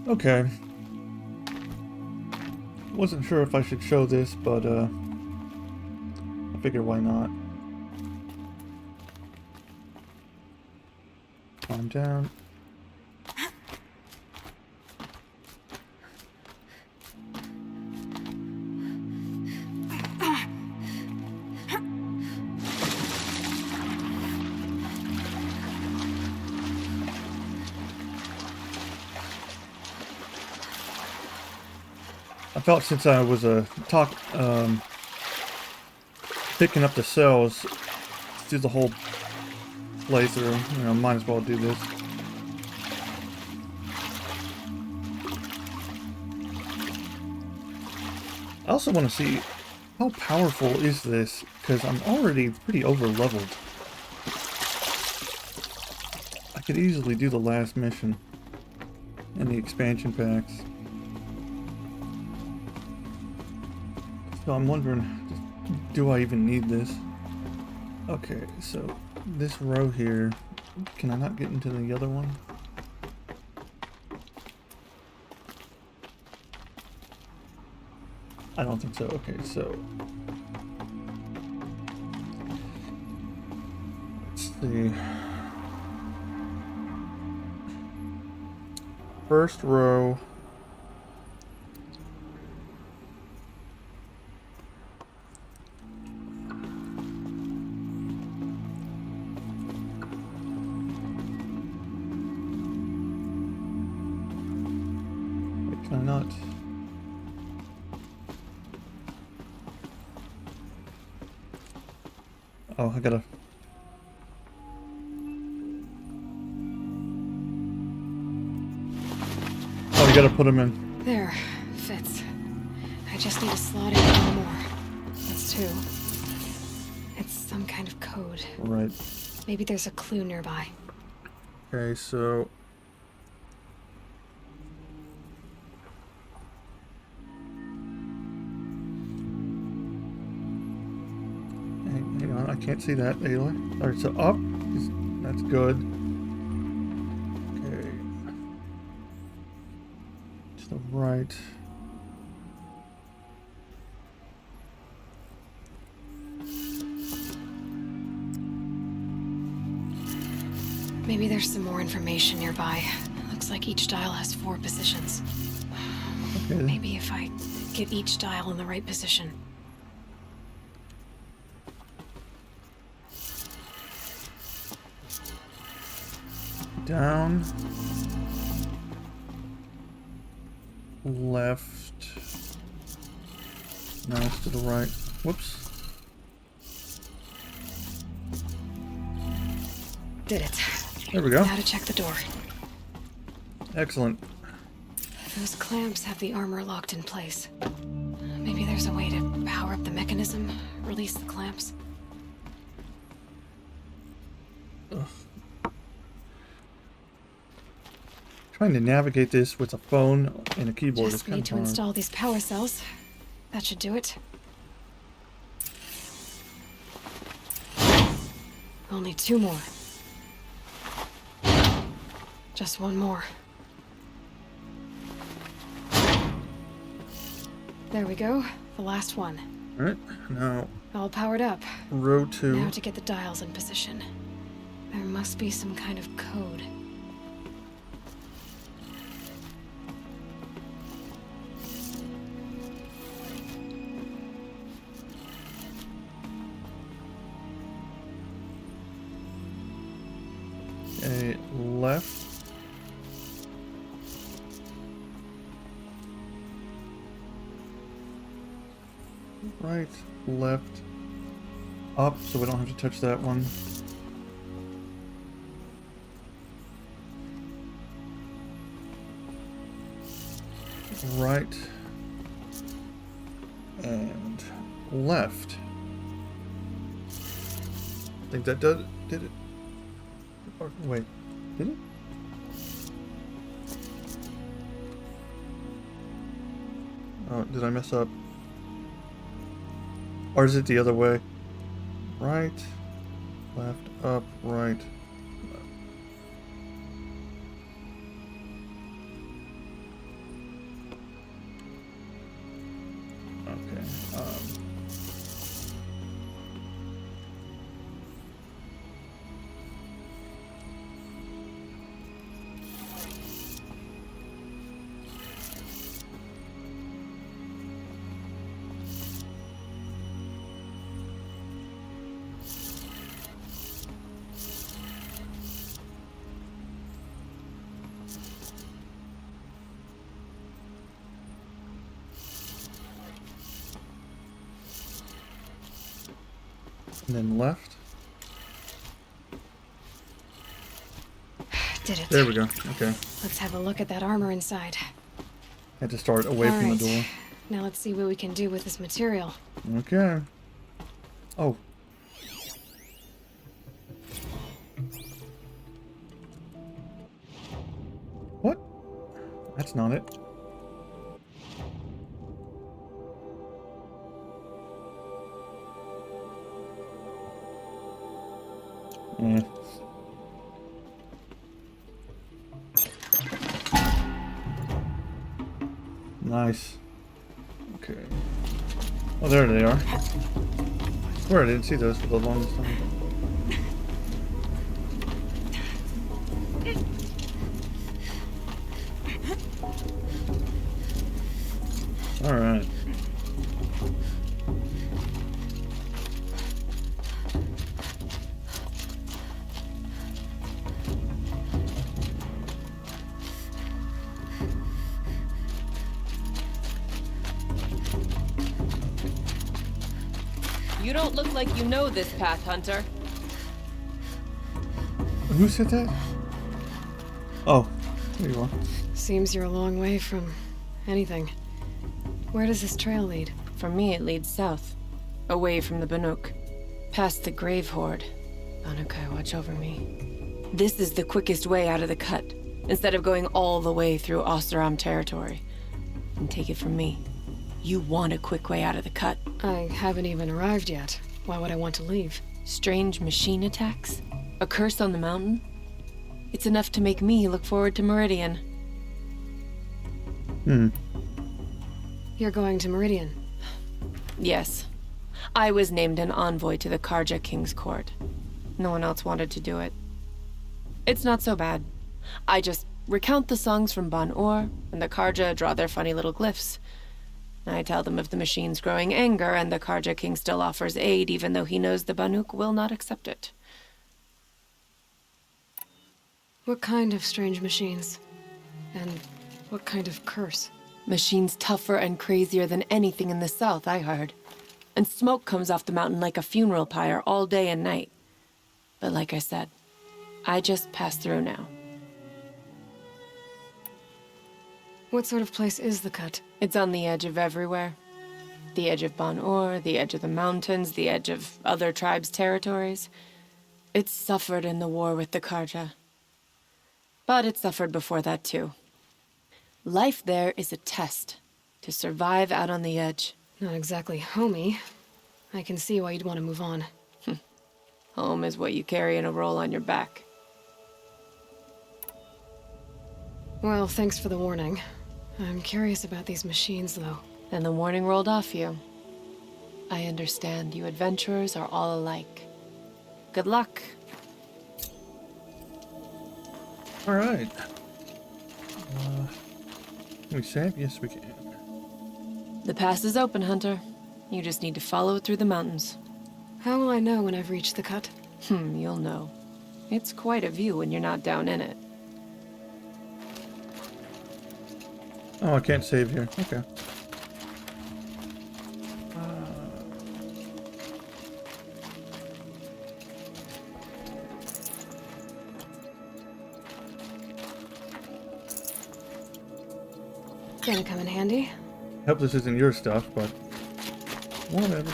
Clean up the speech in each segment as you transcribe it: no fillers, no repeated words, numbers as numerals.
Okay. Wasn't sure if I should show this, but I figured why not. Calm down. I felt since I was picking up the cells through the whole playthrough, you know, might as well do this. I also want to see how powerful is this, because I'm already pretty over leveled. I could easily do the last mission in the expansion packs. So I'm wondering, do I even need this? Okay, so this row here, can I not get into the other one? I don't think so. Okay, so let's see. First row. Wait, can I not? Oh, I gotta... Oh, you gotta put them in. There. Fits. I just need to slot in one more. That's two. It's some kind of code. Right. Maybe there's a clue nearby. Okay, so... Hang on, I can't see that, Aloy. Alright, so up. That's good. Okay. To the right. Maybe there's some more information nearby. Looks like each dial has 4 positions. Okay. Maybe if I get each dial in the right position. Down. Left. Now it's to the right. Whoops. Did it. There we go. Now to check the door. Excellent. Those clamps have the armor locked in place. Maybe there's a way to power up the mechanism, release the clamps. Ugh. Trying to navigate this with a phone and a keyboard is Just kind need of to hard. install these power cells. That should do it. Only 2 more. Just 1 more. There we go. The last one. Alright, now All powered up. row 2. Now to get the dials in position. There must be some kind of code. A left. Right, left, up, so we don't have to touch that one. Right and left. I think that did it. Or, wait, did it? Oh, did I mess up? Or is it the other way? Right, left, up, right. Left. And then left. Did it. There we go. Okay. Let's have a look at that armor inside. Had to start away from the door. Now let's see what we can do with this material. Okay. Oh. What? That's not it. Yeah. Nice. Okay. Oh, there they are. I swear I didn't see those for the longest time. Alright. You don't look like you know this path, Hunter. Who said that? Oh, there you are. Seems you're a long way from anything. Where does this trail lead? For me, it leads south. Away from the Banuk. Past the Grave Horde. Banukai, watch over me. This is the quickest way out of the cut, instead of going all the way through Oseram territory. And take it from me. You want a quick way out of the cut. I haven't even arrived yet. Why would I want to leave? Strange machine attacks? A curse on the mountain? It's enough to make me look forward to Meridian. You're going to Meridian? Yes. I was named an envoy to the Karja King's court. No one else wanted to do it. It's not so bad. I just recount the songs from Ban-Or, and the Karja draw their funny little glyphs. I tell them of the machine's growing anger, and the Karja King still offers aid, even though he knows the Banuk will not accept it. What kind of strange machines? And what kind of curse? Machines tougher and crazier than anything in the south, I heard. And smoke comes off the mountain like a funeral pyre all day and night. But like I said, I just pass through now. What sort of place is the cut? It's on the edge of everywhere. The edge of Ban-Or, the edge of the mountains, the edge of other tribes' territories. It suffered in the war with the Karja. But it suffered before that too. Life there is a test to survive out on the edge. Not exactly homey. I can see why you'd want to move on. Home is what you carry in a roll on your back. Well, thanks for the warning. I'm curious about these machines, though. And the warning rolled off you. I understand you adventurers are all alike. Good luck. Alright. Can we save? Yes, we can. The pass is open, Hunter. You just need to follow it through the mountains. How will I know when I've reached the cut? You'll know. It's quite a view when you're not down in it. Oh, I can't save here. Okay. Gonna come in handy. Hope this isn't your stuff, but whatever.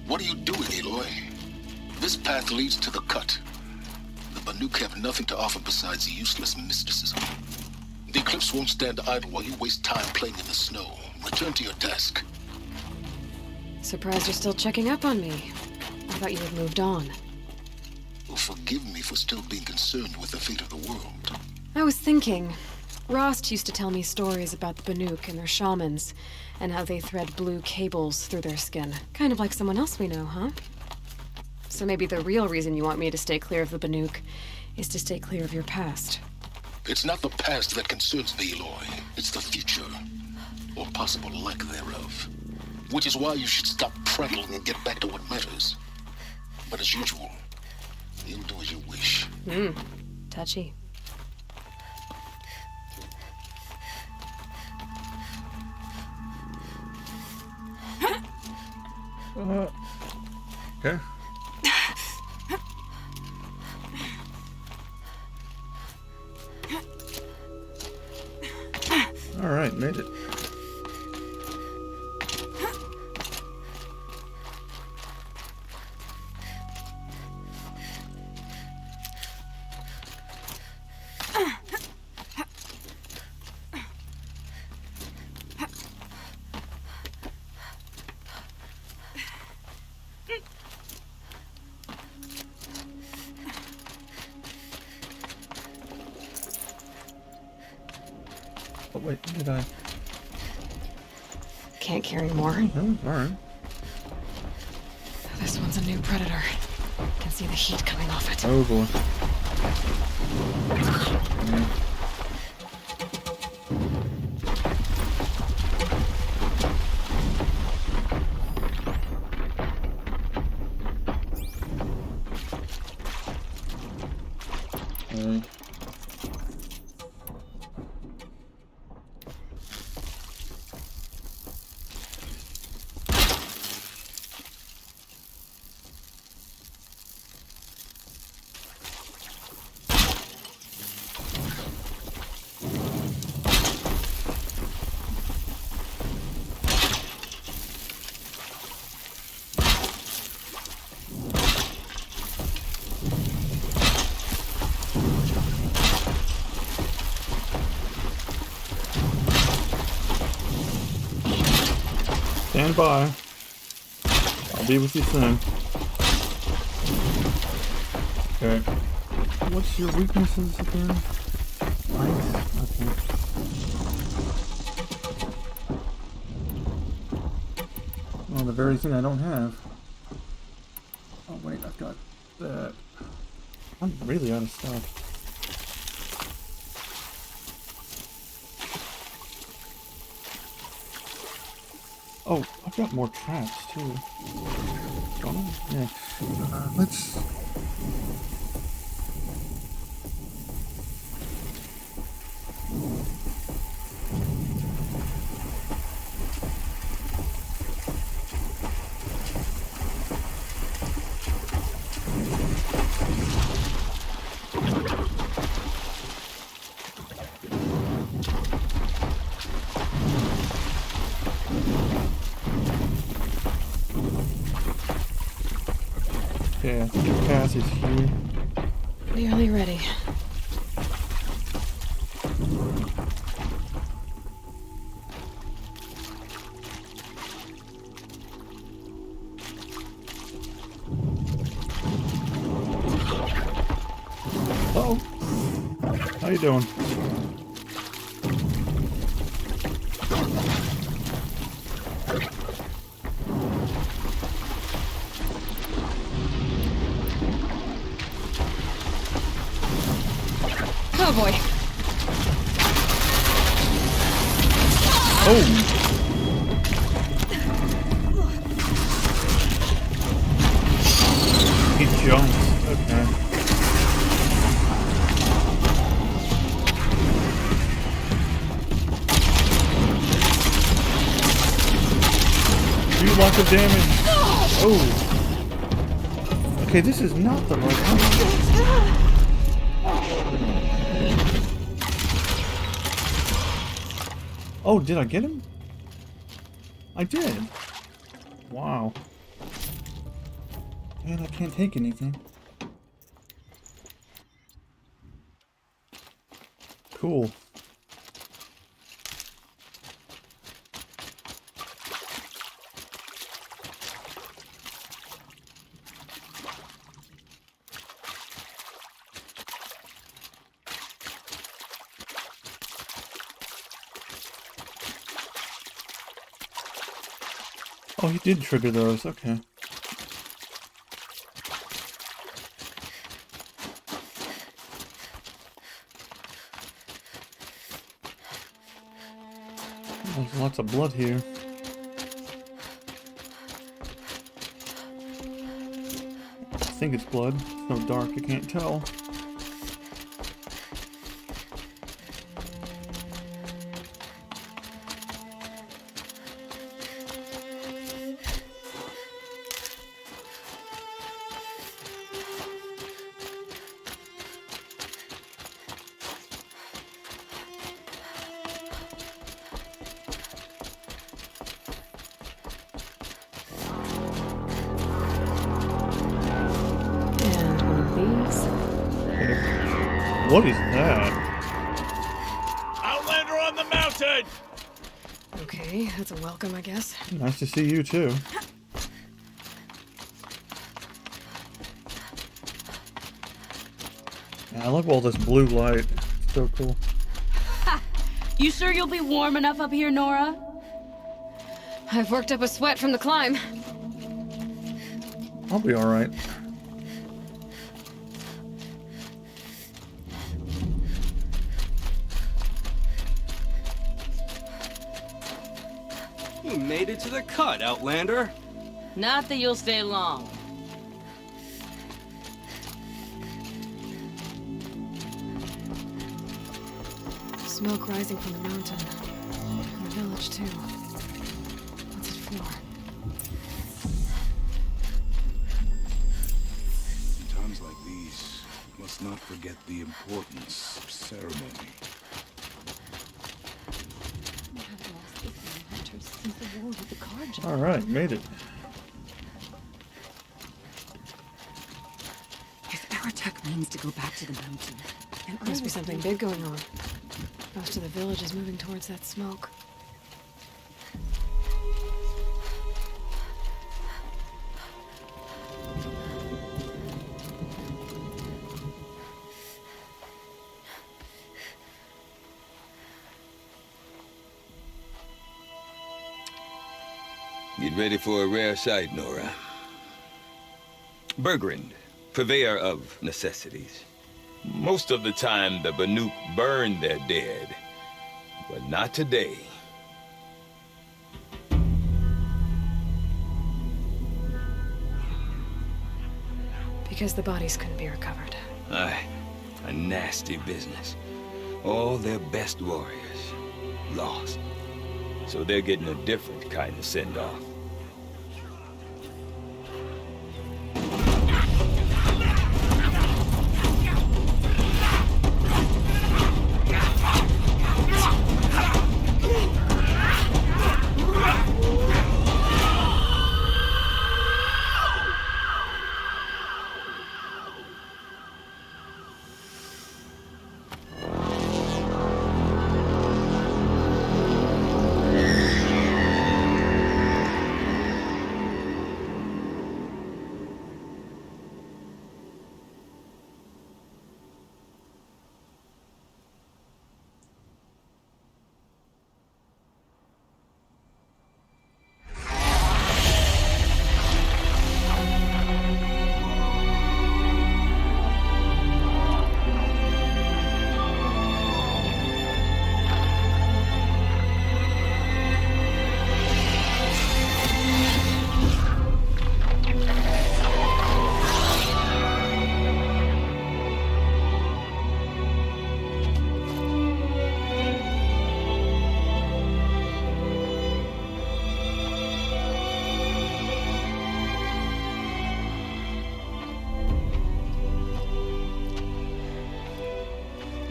What are you doing, Aloy? This path leads to the cut. The Banuk have nothing to offer besides useless mysticism. The Eclipse won't stand idle while you waste time playing in the snow. Return to your task. Surprised you're still checking up on me. I thought you had moved on. Well, forgive me for still being concerned with the fate of the world. I was thinking, Rost used to tell me stories about the Banuk and their shamans, and how they thread blue cables through their skin. Kind of like someone else we know, huh? So maybe the real reason you want me to stay clear of the Banuk is to stay clear of your past. It's not the past that concerns me, Aloy. It's the future. Or possible lack thereof. Which is why you should stop prattling and get back to what matters. But as usual, you'll do as you wish. Touchy. Okay. Alright, made it. Oh wait, did I? Can't carry more. Oh, alright. This one's a new predator. Can see the heat coming off it. Oh boy. Yeah. Okay. Stand by. I'll be with you soon. Okay. What's your weaknesses again? Ice? Okay. Well, the very thing I don't have. Oh wait, I've got that. I'm really out of stuff. Oh, I've got more traps too. Don't I? Yeah. Let's. Okay, I think the path is here. Nearly ready. Oh, how you doing? Oh boy. Oh! He jumps. Okay. Do lots of damage. Oh! Okay, this is not the right one. Oh, did I get him? I did. Wow. Man, I can't take anything. Cool. Oh, he did trigger those. Okay. There's lots of blood here. I think it's blood. It's so dark, I can't tell. What is that? Outlander on the mountain! Okay, that's a welcome, I guess. Nice to see you too. Yeah, I love all this blue light. It's so cool. You sure you'll be warm enough up here, Nora? I've worked up a sweat from the climb. I'll be alright. You made it to the cut, Outlander. Not that you'll stay long. Smoke rising from the mountain. And the village, too. What's it for? In times like these, we must not forget the importance of ceremony. Alright, made it. If our tech means to go back to the mountain, then Must be something big going on. Most of the village is moving towards that smoke. Get ready for a rare sight, Nora. Bergrand, purveyor of necessities. Most of the time, the Banuk burn their dead, but not today. Because the bodies couldn't be recovered. Aye, a nasty business. All their best warriors lost. So they're getting a different kind of send-off.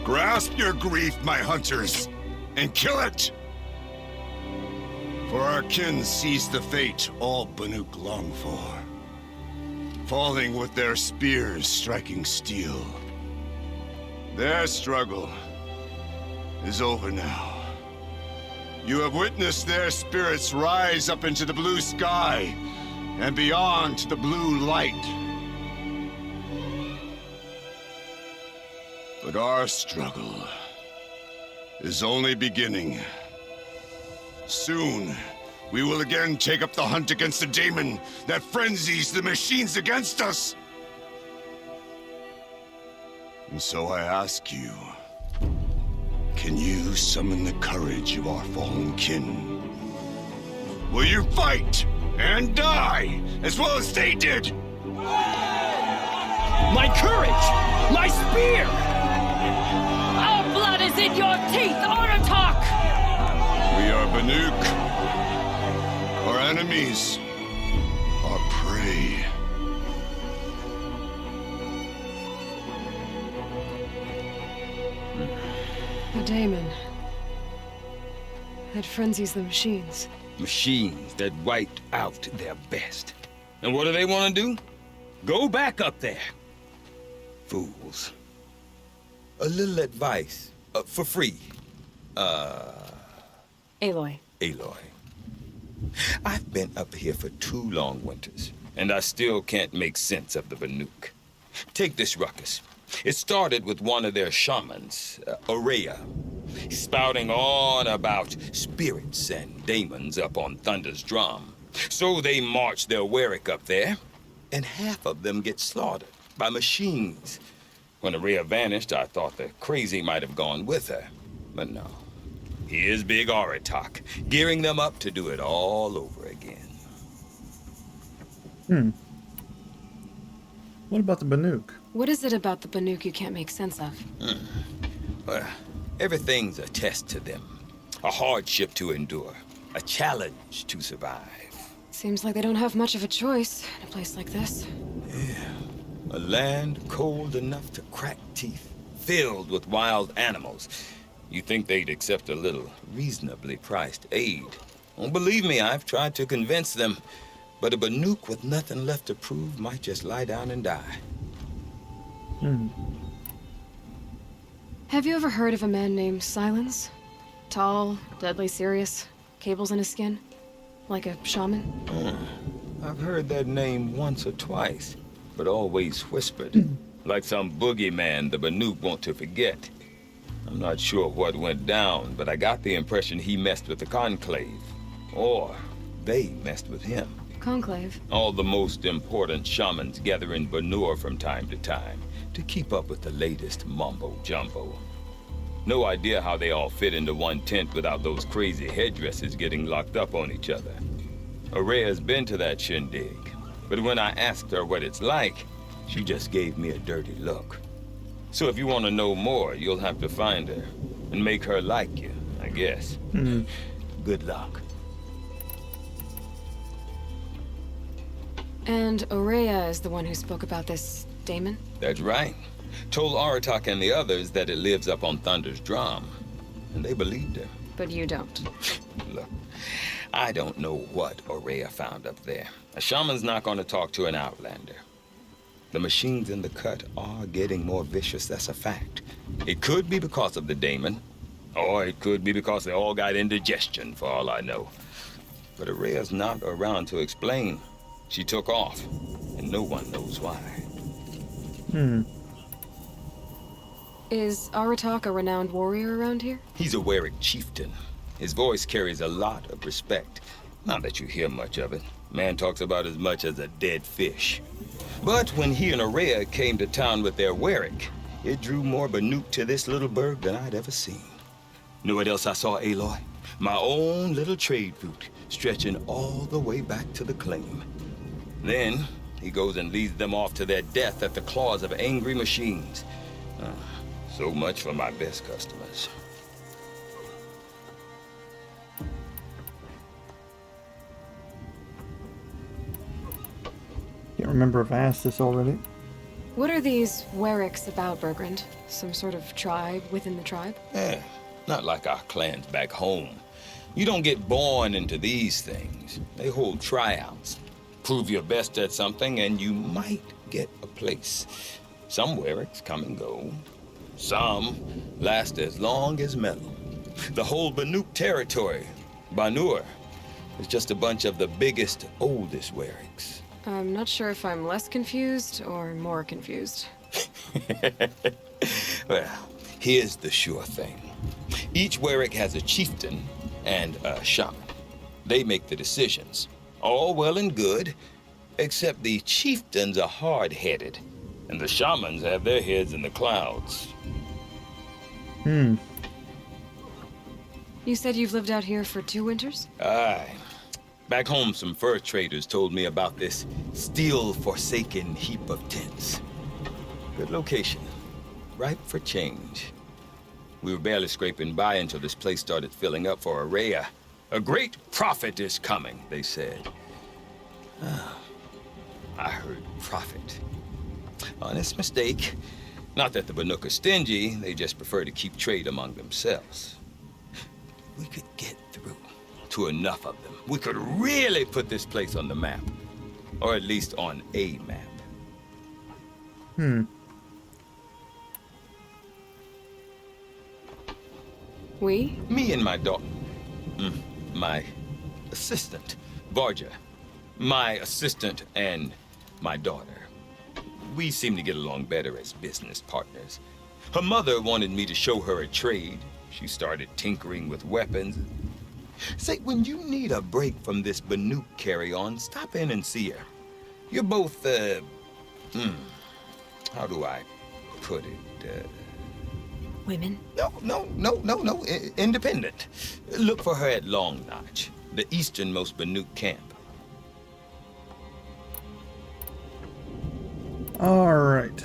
Grasp your grief, my hunters, and kill it! For our kin sees the fate all Banuk long for. Falling with their spears striking steel. Their struggle is over now. You have witnessed their spirits rise up into the blue sky and beyond to the blue light. But our struggle is only beginning. Soon, we will again take up the hunt against the daemon that frenzies the machines against us. And so I ask you, can you summon the courage of our fallen kin? Will you fight and die as well as they did? My courage! My spear! Our blood is in your teeth, Oratok! We are Banuk. Our enemies are prey. The daemon. That frenzies the machines. Machines that wiped out their best. And what do they want to do? Go back up there. Fools. A little advice. For free. Aloy. Aloy. I've been up here for 2 long winters, and I still can't make sense of the Banuk. Take this ruckus. It started with one of their shamans, Aurea, spouting on about spirits and demons up on Thunder's drum. So they march their Warwick up there, and half of them get slaughtered by machines. When Aurea vanished, I thought the crazy might have gone with her, but no. Here's Big Aratak, gearing them up to do it all over again. What about the Banuk? What is it about the Banuk you can't make sense of? Well, everything's a test to them. A hardship to endure. A challenge to survive. Seems like they don't have much of a choice in a place like this. Yeah. A land cold enough to crack teeth, filled with wild animals. You think they'd accept a little reasonably priced aid. Well, believe me, I've tried to convince them. But a Banuk with nothing left to prove might just lie down and die. Have you ever heard of a man named Silence? Tall, deadly serious, cables in his skin? Like a shaman? I've heard that name once or twice, but always whispered. Like some boogeyman the Banuk want to forget. I'm not sure what went down, but I got the impression he messed with the Conclave. Or they messed with him. Conclave? All the most important shamans gather in Banur from time to time to keep up with the latest mumbo-jumbo. No idea how they all fit into one tent without those crazy headdresses getting locked up on each other. Aurea's been to that shindig, but when I asked her what it's like, she just gave me a dirty look. So if you want to know more, you'll have to find her and make her like you, I guess. Good luck. And Aurea is the one who spoke about this daemon? That's right. Told Aratak and the others that it lives up on Thunder's drum. And they believed her. But you don't. Look, I don't know what Aurea found up there. A shaman's not going to talk to an outlander. The machines in the cut are getting more vicious, that's a fact. It could be because of the daemon, or it could be because they all got indigestion, for all I know. But Aurea's not around to explain. She took off, and no one knows why. Is Aratak a renowned warrior around here? He's a Warwick chieftain. His voice carries a lot of respect. Not that you hear much of it. Man talks about as much as a dead fish. But when he and Aurea came to town with their Warwick, it drew more Banuk to this little burg than I'd ever seen. Know what else I saw, Aloy? My own little trade route, stretching all the way back to the claim. Then, he goes and leads them off to their death at the claws of angry machines. So much for my best customers. Can't remember if I asked this already. What are these Warwicks about, Bergrand? Some sort of tribe within the tribe? Not like our clans back home. You don't get born into these things. They hold tryouts. Prove your best at something and you might get a place. Some Warwicks come and go. Some last as long as metal. The whole Banuk territory, Banur, is just a bunch of the biggest, oldest Warwicks. I'm not sure if I'm less confused or more confused. Well, here's the sure thing. Each Warwick has a chieftain and a shaman. They make the decisions. All well and good, except the chieftains are hard-headed, and the shamans have their heads in the clouds. You said you've lived out here for 2 winters? Aye. Back home, some fur traders told me about this steel-forsaken heap of tents. Good location. Ripe for change. We were barely scraping by until this place started filling up for Aurea. A great prophet is coming, they said. I heard prophet. Honest mistake. Not that the Banuk are stingy, they just prefer to keep trade among themselves. We could get through to enough of them. We could really put this place on the map. Or at least on a map. We? Me and my daughter. My assistant, Varja. My assistant and my daughter. We seem to get along better as business partners. Her mother wanted me to show her a trade. She started tinkering with weapons. Say, when you need a break from this Banuk carry-on, stop in and see her. You're both, how do I put it? Women? No. Independent. Look for her at Long Notch, the easternmost Banuk camp. Alright.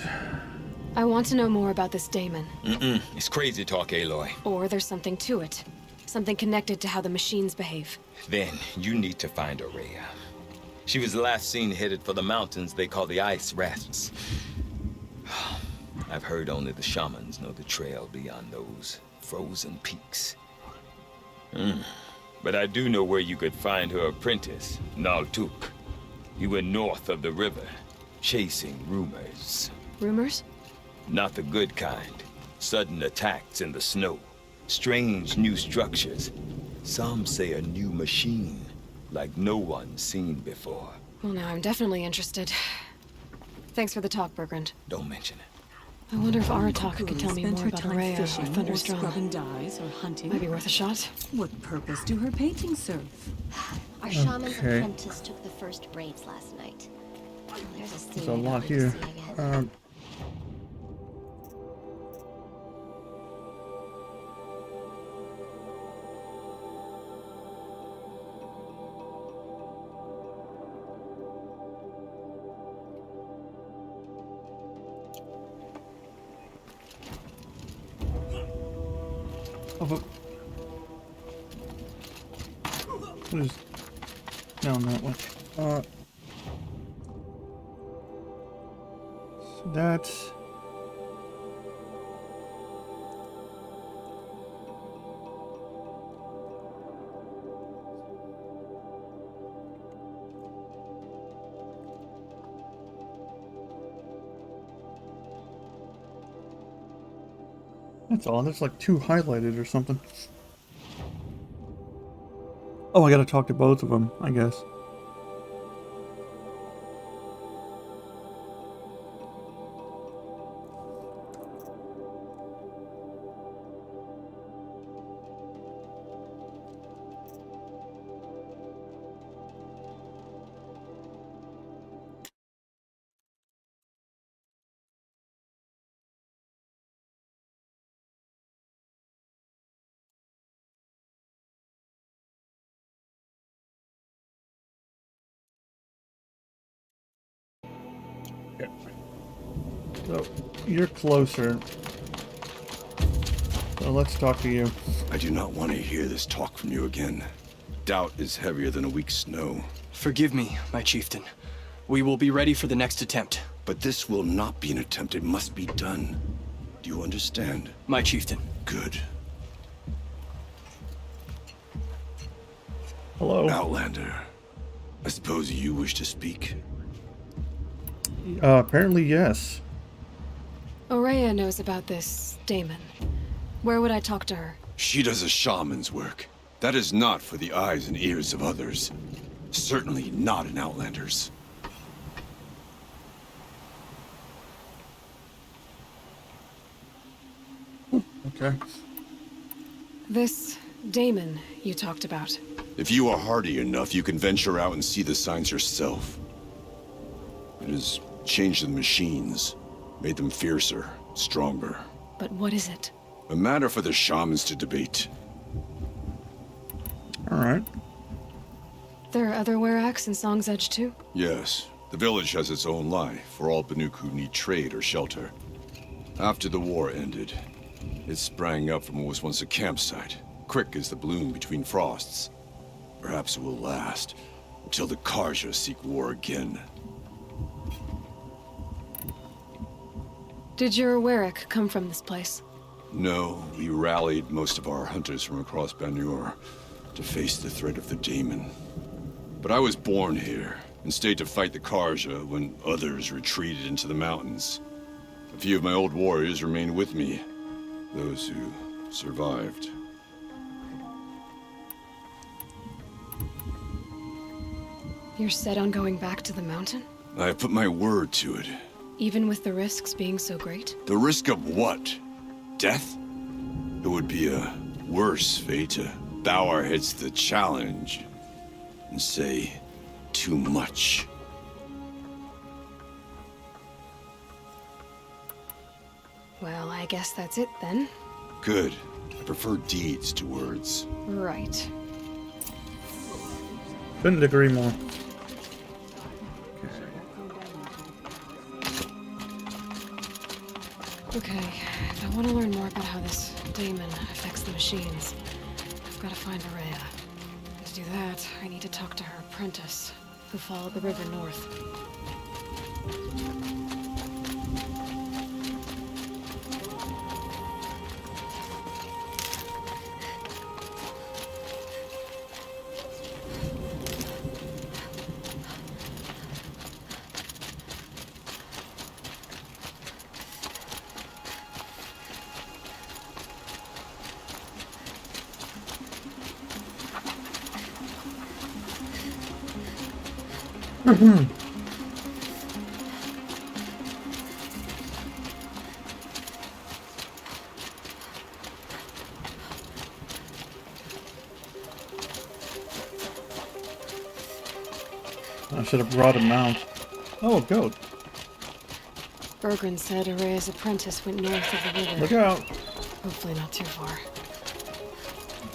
I want to know more about this Damon. It's crazy talk, Aloy. Or there's something to it. Something connected to how the machines behave. Then you need to find Aurea. She was last seen headed for the mountains they call the Ice Rasps. I've heard only the shamans know the trail beyond those frozen peaks. But I do know where you could find her apprentice, Naltuk. He went north of the river, chasing rumors. Rumors? Not the good kind. Sudden attacks in the snow. Strange new structures. Some say a new machine, like no one's seen before. Well, now I'm definitely interested. Thanks for the talk, Bergrand. Don't mention it. I wonder if Aratak could tell me Spent more her about time Aurea or fishing, or Thunderstrom. scrubbing dyes, or hunting. Might be worth a shot. What purpose do her paintings serve? Our shaman's Okay. apprentice took the first braids last night. Oh, there's a scene There's a I don't lot need to here. see again. Oh, but... What is... No, not one. So that's... That's all. There's like 2 highlighted or something. Oh, I gotta talk to both of them, I guess. So, you're closer. So let's talk to you. I do not want to hear this talk from you again. Doubt is heavier than a week's snow. Forgive me, my chieftain. We will be ready for the next attempt. But this will not be an attempt. It must be done. Do you understand? My chieftain. Good. Hello. Outlander. I suppose you wish to speak? Apparently yes. Aurea knows about this Damon. Where would I talk to her? She does a shaman's work. That is not for the eyes and ears of others. Certainly not an Outlander's. Okay. This Damon you talked about. If you are hardy enough, you can venture out and see the signs yourself. It has changed the machines, made them fiercer, stronger. But what is it? A matter for the shamans to debate. Alright. There are other Weraks in Song's Edge too? Yes, the village has its own life for all Banuk who need trade or shelter. After the war ended, it sprang up from what was once a campsite, quick as the bloom between frosts. Perhaps it will last, until the Karja seek war again. Did your Werak come from this place? No, we rallied most of our hunters from across Banur to face the threat of the Daemon. But I was born here, and stayed to fight the Karja when others retreated into the mountains. A few of my old warriors remained with me, those who survived. You're set on going back to the mountain? I put my word to it. Even with the risks being so great? The risk of what? Death? It would be a worse fate to bow our heads to the challenge and say too much. Well, I guess that's it then. Good. I prefer deeds to words. Right. Couldn't agree more. Okay, if I want to learn more about how this daemon affects the machines, I've got to find Araya. To do that, I need to talk to her apprentice, who followed the river north. I should have brought a mount. Oh, a goat. Bergren said Araya's apprentice went north of the river. Look out. Hopefully not too far.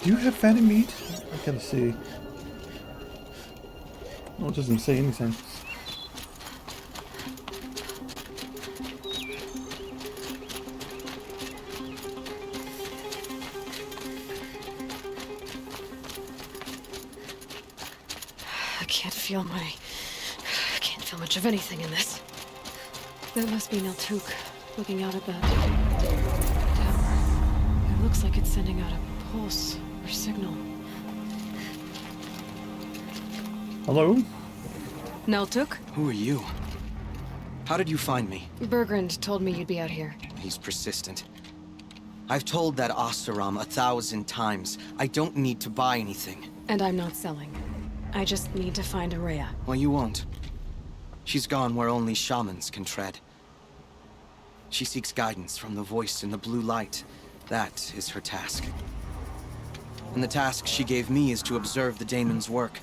Do you have fatty meat? I gotta see. No, it doesn't say anything. I can't feel much of anything in this. That must be Neltuk, looking out at that tower. It looks like it's sending out a pulse or signal. Hello? Neltuk? Who are you? How did you find me? Bergrand told me you'd be out here. He's persistent. I've told that Oseram 1,000 times. I don't need to buy anything. And I'm not selling. I just need to find Araya. Well, you won't. She's gone where only shamans can tread. She seeks guidance from the voice in the blue light. That is her task. And the task she gave me is to observe the daemon's work.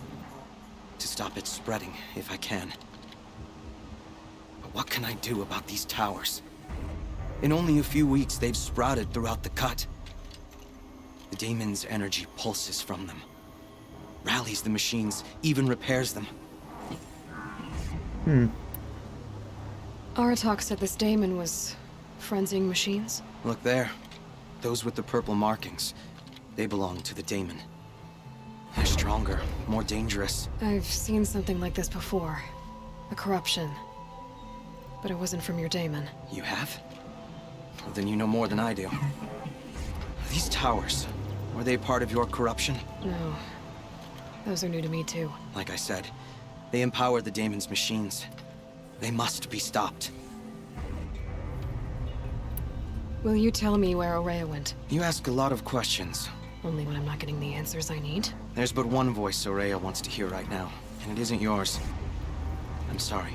To stop it spreading, if I can. But what can I do about these towers? In only a few weeks, they've sprouted throughout the cut. The daemon's energy pulses from them. Rallies the machines, even repairs them. Aratak said this daemon was frenzying machines? Look there. Those with the purple markings. They belong to the daemon. They're stronger, more dangerous. I've seen something like this before. A corruption. But it wasn't from your daemon. You have? Well, then you know more than I do. These towers, were they part of your corruption? No. Those are new to me too. Like I said, they empower the daemon's machines. They must be stopped. Will you tell me where Araya went? You ask a lot of questions. Only when I'm not getting the answers I need? There's but one voice Araya wants to hear right now, and it isn't yours. I'm sorry.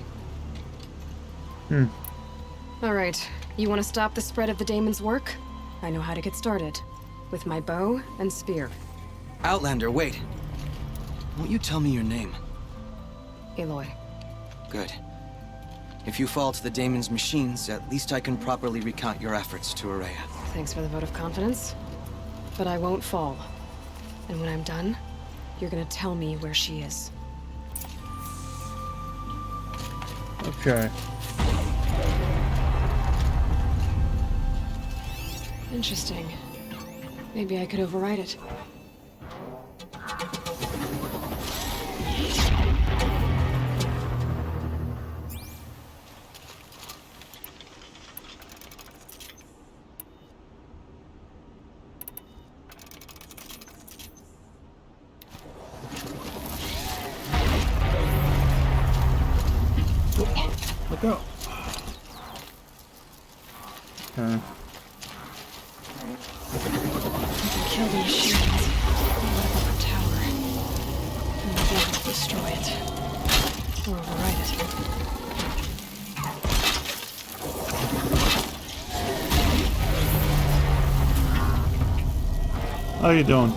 Alright, you want to stop the spread of the daemon's work? I know how to get started. With my bow and spear. Outlander, wait. Won't you tell me your name? Aloy. Good. If you fall to the daemon's machines, at least I can properly recount your efforts to Araya. Thanks for the vote of confidence. But I won't fall. And when I'm done, you're gonna tell me where she is. Okay. Interesting. Maybe I could override it. Look out. Okay. We can kill the machines. What about the tower? And we'll be able to destroy it. Or override it. How you doing?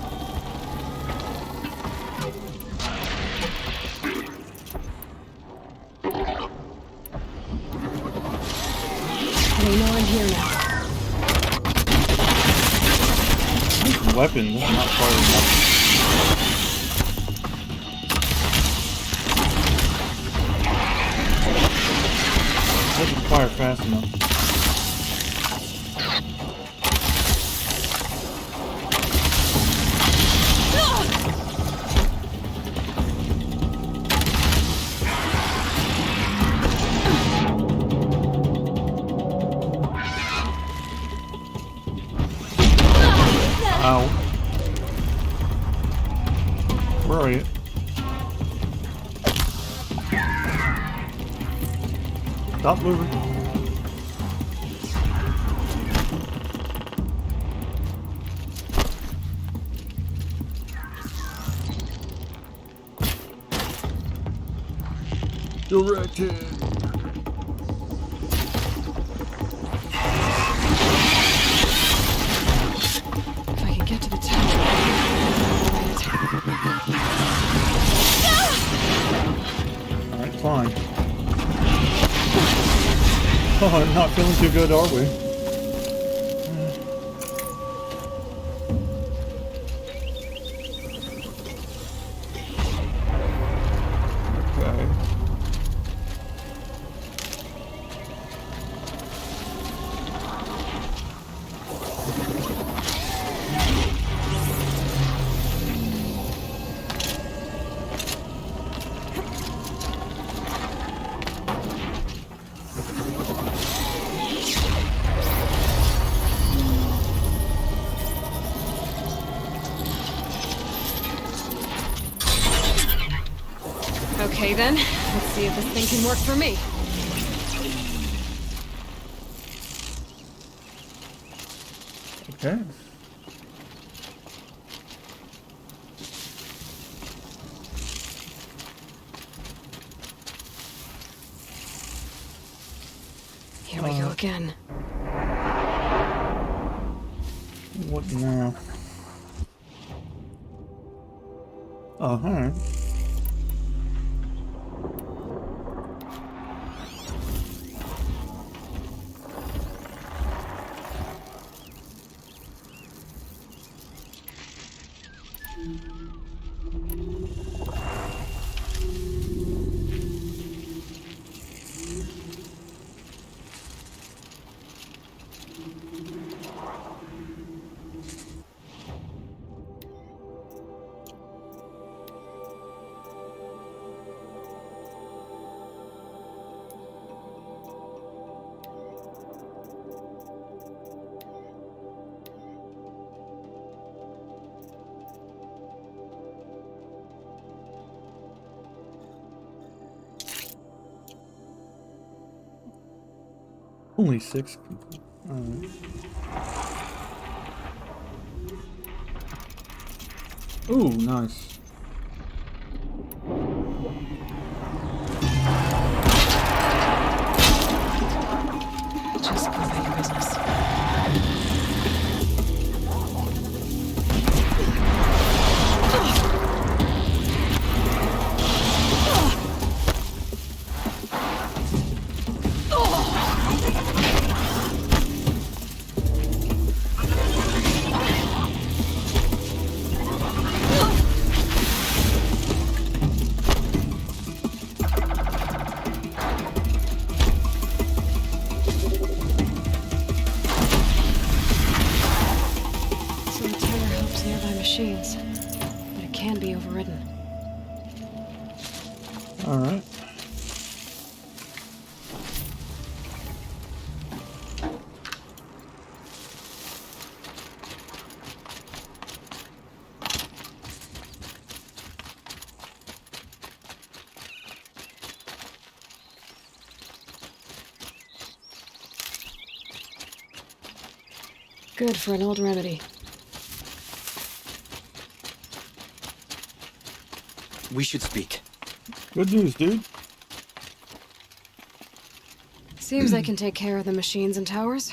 They know I'm here now. This weapon is not firing enough. Doesn't fire fast enough. Ow. Where are you? Stop moving. Directed. If I can get to the tower. Alright, fine. Oh, I'm not feeling too good, are we? Okay. Okay then, let's see if this thing can work for me. Okay. Here we go again. What now? Oh, alright. Only 6. Alright. Ooh, nice. Just go about your business. Machines, but it can be overridden. All right. Good for an old remedy. We should speak. Good news, dude. Seems I can take care of the machines and towers.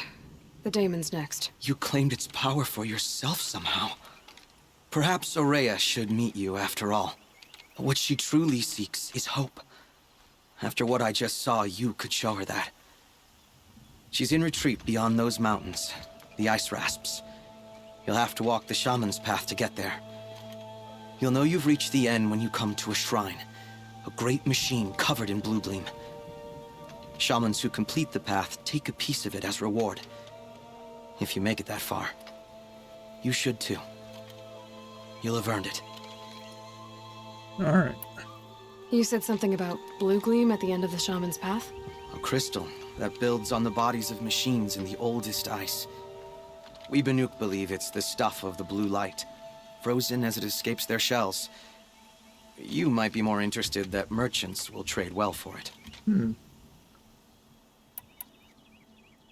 The daemon's next. You claimed its power for yourself somehow. Perhaps Aurea should meet you after all. What she truly seeks is hope. After what I just saw, you could show her that. She's in retreat beyond those mountains, the ice rasps. You'll have to walk the shaman's path to get there. You'll know you've reached the end when you come to a shrine. A great machine covered in blue gleam. Shamans who complete the path take a piece of it as reward. If you make it that far, you should too. You'll have earned it. Alright. You said something about blue gleam at the end of the shaman's path? A crystal that builds on the bodies of machines in the oldest ice. We Banuk believe it's the stuff of the blue light, frozen as it escapes their shells. You might be more interested that merchants will trade well for it.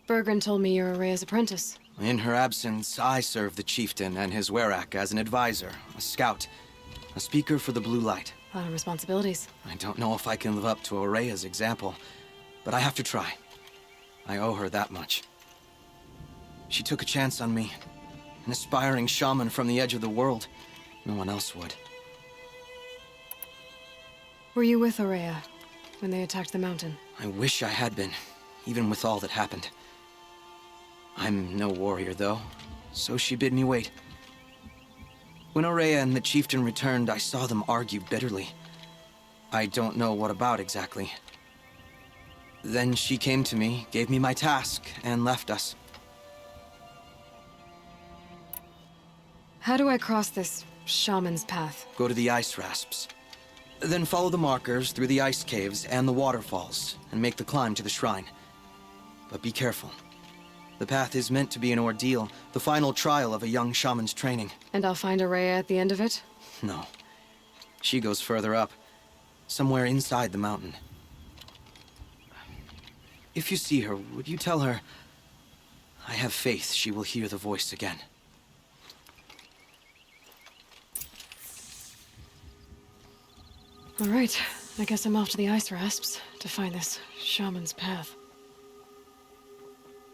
Bergren told me you're Aurea's apprentice. In her absence, I serve the chieftain and his werak as an advisor, a scout, a speaker for the blue light. A lot of responsibilities. I don't know if I can live up to Aurea's example, but I have to try. I owe her that much. She took a chance on me, an aspiring shaman from the edge of the world. No one else would. Were you with Aurea when they attacked the mountain? I wish I had been, even with all that happened. I'm no warrior, though, so she bid me wait. When Aurea and the chieftain returned, I saw them argue bitterly. I don't know what about exactly. Then she came to me, gave me my task, and left us. How do I cross this shaman's path? Go to the ice rasps. Then follow the markers through the ice caves and the waterfalls, and make the climb to the shrine. But be careful. The path is meant to be an ordeal, the final trial of a young shaman's training. And I'll find Aurea at the end of it? No. She goes further up, somewhere inside the mountain. If you see her, would you tell her, I have faith she will hear the voice again. All right, I guess I'm off to the ice rasps to find this shaman's path.